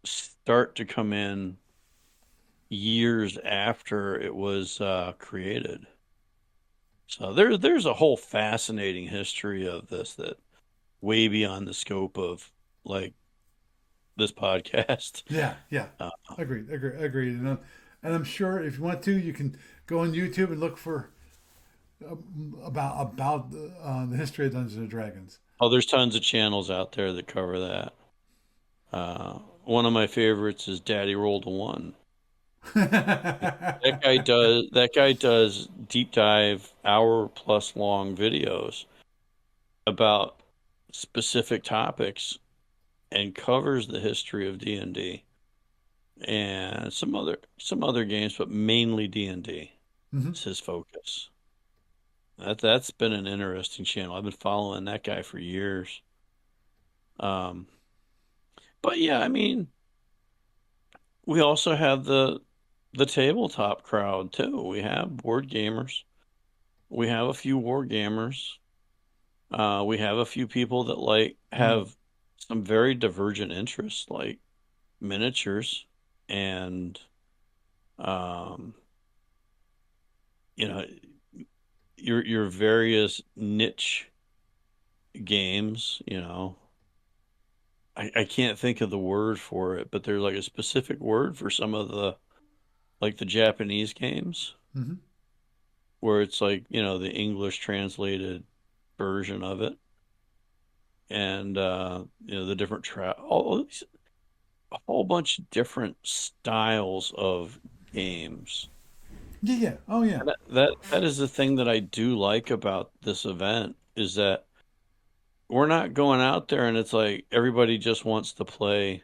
start to come in years after it was created. So there's a whole fascinating history of this that way beyond the scope of like this podcast. Yeah, yeah. Uh, Agreed. And I'm sure if you want to, you can go on YouTube and look for the history of Dungeons and Dragons. oh, there's tons of channels out there that cover that. One of my favorites is Daddy Rolled a One. That guy does deep dive hour plus long videos about specific topics and covers the history of D&D. and some other games, but mainly D&D Mm-hmm. is his focus. That's been an interesting channel. I've been following that guy for years. Um, but yeah, I mean, we also have the tabletop crowd too. We have board gamers. We have a few war gamers. We have a few people that like Mm. have some very divergent interests, like miniatures and um, you know, your various niche games. I can't think of the word for it, but there's like a specific word for some of the like the Japanese games Mm-hmm. where it's like, the English translated version of it and the different all these a whole bunch of different styles of games. Yeah, yeah. Oh, yeah. And that is the thing that I do like about this event is that we're not going out there and it's like everybody just wants to play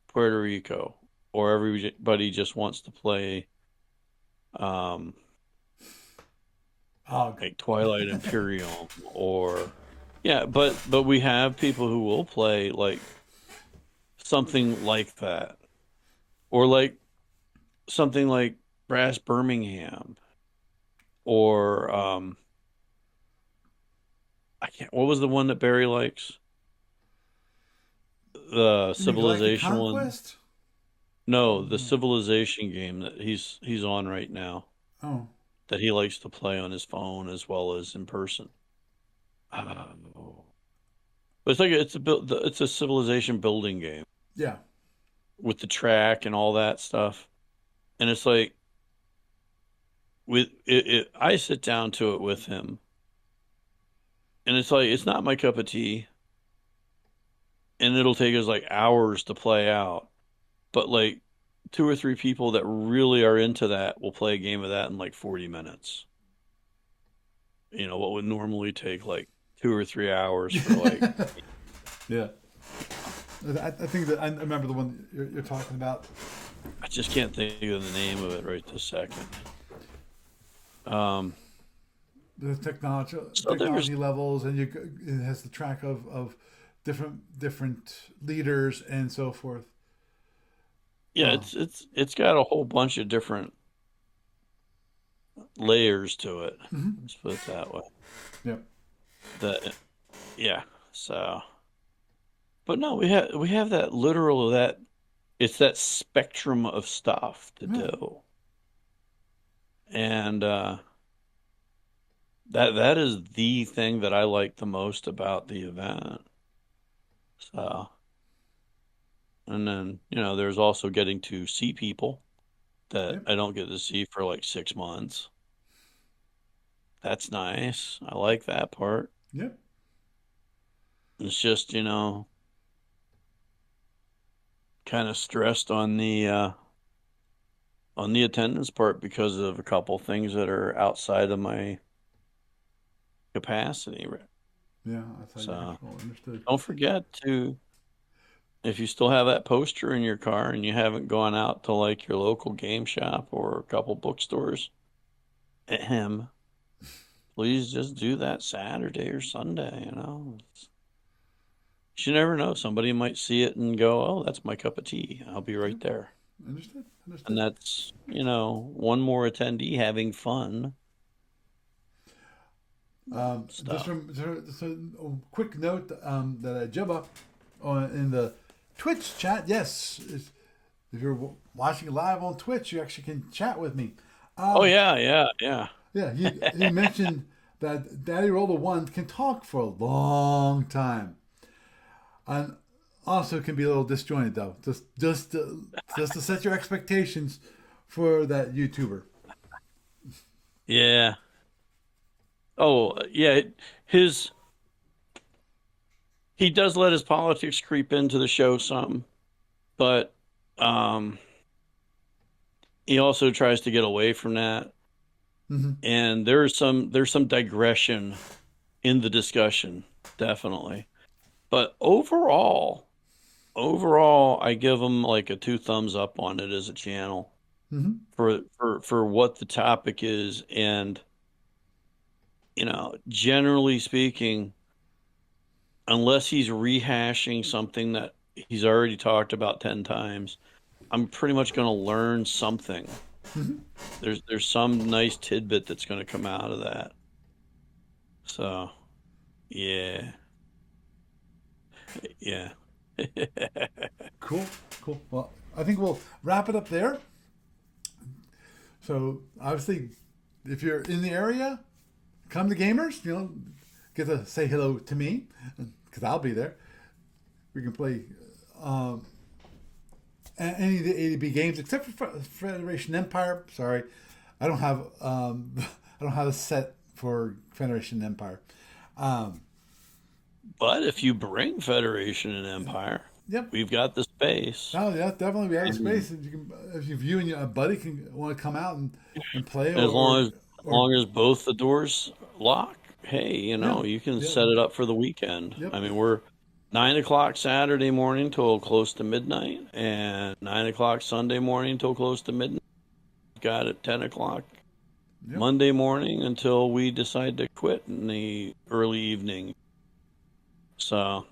Puerto Rico or everybody just wants to play um Og. like Twilight Imperium or yeah, but we have people who will play like something like that or like something like Brass Birmingham or I can't what was the one that Barry likes? The You mean Galactic Civilization one? Conquest? No, the Oh. Civilization game that he's on right now Oh. that he likes to play on his phone as well as in person. Oh. But it's a civilization building game Yeah. with the track and all that stuff. And it's like with I sit down to it with him and it's like it's not my cup of tea and it'll take us like hours to play out. But like two or three people that really are into that will play a game of that in like 40 minutes. What would normally take like 2 or 3 hours for like Yeah. I think that I remember the one you're talking about. I just can't think of the name of it right this second. Um, The so there's technology levels, and it has the track of different leaders and so forth. yeah, Oh. it's got a whole bunch of different layers to it. Mm-hmm. Let's put it that way. Yep. That yeah. So, but no, we have that literal that it's that spectrum of stuff to Yeah. do, and that is the thing that I like the most about the event. So, and then there's also getting to see people that Yep. I don't get to see for like 6 months. That's nice. I like that part. Yep. It's just, kind of stressed on the attendance part because of a couple things that are outside of my capacity. Yeah. Outside your So control. Understood. don't forget to, if you still have that poster in your car and you haven't gone out to like your local game shop or a couple bookstores, ahem, please just do that Saturday or Sunday. You never know. Somebody might see it and go, "Oh, that's my cup of tea. I'll be right Yep. there." Understood. And Understood. that's, one more attendee having fun Just, stuff. just a quick note that I jump up on in the Twitch chat. Yes, if you're watching live on Twitch, you actually can chat with me. Oh Um, yeah, yeah, yeah. yeah, you mentioned that Daddy Roll the One can talk for a long time, and also can be a little disjointed though. Just to set your expectations for that YouTuber. Yeah. Oh, yeah. His he does let his politics creep into the show some, but um he also tries to get away from that. Hmm. And there's some digression in the discussion, definitely. But overall, overall, I give them like a two thumbs up on it as a channel Hmm. for what the topic is, and generally speaking, unless he's rehashing something that he's already talked about 10 times, I'm pretty much going to learn something. Hmm. There's some nice tidbit that's going to come out of that. So, yeah. Yeah. Cool, cool. Well, I think we'll wrap it up there. So obviously, if you're in the area, come to Gamers. Get to say hello to me because I'll be there. We can play um, any of the ADB games except for Federation Empire. Sorry, I don't have I don't have a set for Federation Empire. Um, But if you bring Federation and Empire, yep. we've got the space. Oh yeah, definitely. We have And space. If you can, if you and your buddy can want to come out and play, as or long as both the doors lock, hey, yeah, you can yeah, set it up for the weekend. yep, I mean, we're 9 o'clock Saturday morning till close to midnight, and 9 o'clock Sunday morning till close to midnight. Got it 10 o'clock yep. Monday morning until we decide to quit in the early evening. So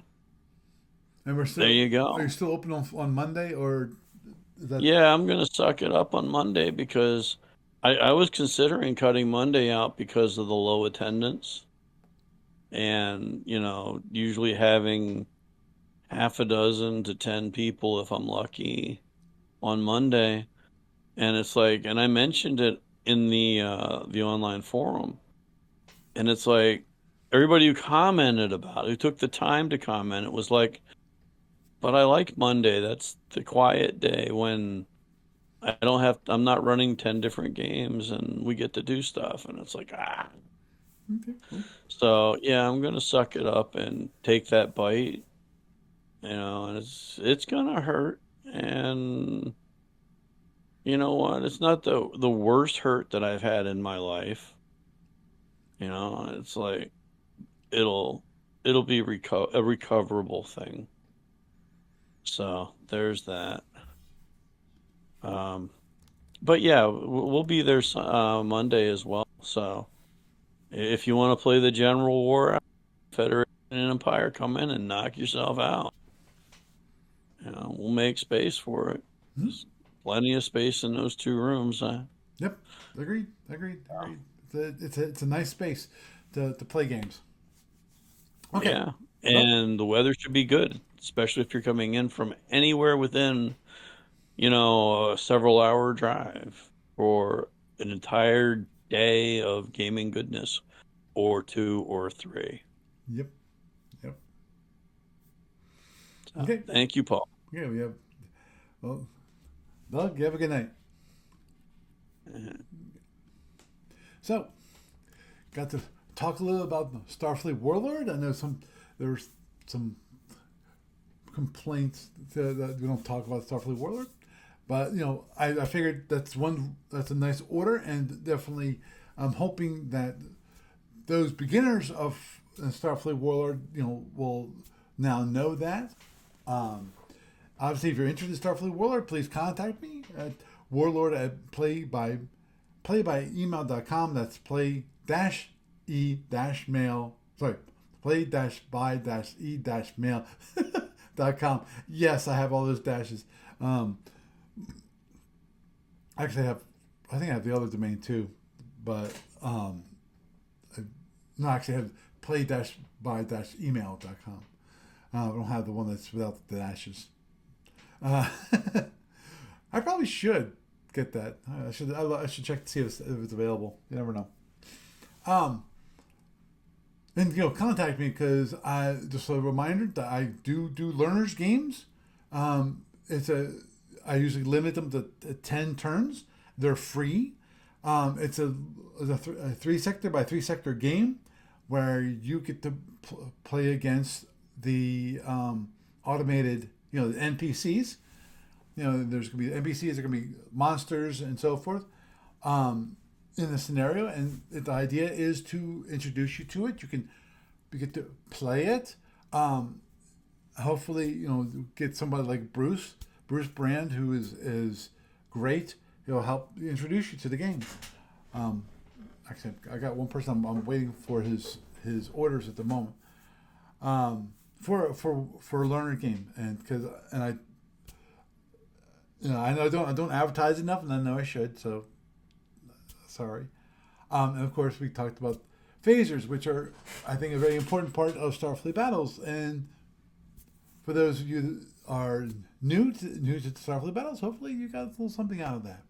And we're there still. you Are you go. still open on Monday, or is that? Yeah, I'm gonna suck it up on Monday because I was considering cutting Monday out because of the low attendance and, usually having half a dozen to 10 people if I'm lucky on Monday. And it's like, and I mentioned it in the online forum, and it's like everybody who commented about it, who took the time to comment, it was like, but I like Monday. That's the quiet day when I'm not running 10 different games and we get to do stuff. And it's like, ah. Okay, cool. So, yeah, I'm going to suck it up and take that bite, and it's going to hurt. And you know what? It's not the worst hurt that I've had in my life. It's like it'll it'll be a recoverable thing. So, there's that. Um, but yeah, we'll be there Monday as well. So, if you want to play the General War, Federation and Empire, come in and knock yourself out. We'll make space for it. Hmm. There's plenty of space in those two rooms. Yep. Agreed. Agreed. Agreed. It's a nice space to play games. Okay. Yeah. Well. And the weather should be good, especially if you're coming in from anywhere within, a several hour drive for an entire day of gaming goodness, or two or three. Yep. Yep. So, Okay. thank you, Paul. Yeah. We have. Well, Doug, you have a good night. So, got to talk a little about Starfleet Warlord. I know there's some complaints that we don't talk about Starfleet Warlord, but I figured that's a nice order, and definitely I'm hoping that those beginners of Starfleet Warlord will now know that. Um, Obviously, if you're interested in Starfleet Warlord, please contact me at warlord at playbyemail.com. That's play dash e dash mail. Sorry, play dash by dash e dash mail.com. Yes, I have all those dashes. Um, actually, I think I have the other domain too, but I, no, actually, I have play dash by dash email.com. I don't have the one that's without the dashes. Uh, I probably should get that. I should check to see if it's available. You never know. Um, and contact me because I just a reminder that I do learners games. It's a I usually limit them to 10 turns. They're free. It's a 3 sector by 3 sector game where you get to play against the automated the NPCs. There's going to be NPCs, there are going to be monsters and so forth in the scenario. And the idea is to introduce you to it. You get to play it. hopefully, get somebody like Bruce Brand, who is great. He'll help introduce you to the game. Actually, I got one person I'm waiting for his orders at the moment. For a learner game, and I I know I don't advertise enough, and I know I should. So sorry. And of course, we talked about phasers, which are, I think, a very important part of Starfleet battles. And for those of you that are new to Starfleet battles, hopefully you got a little something out of that.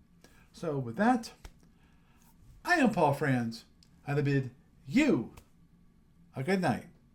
So with that, I am Paul Franz, and I bid you a good night.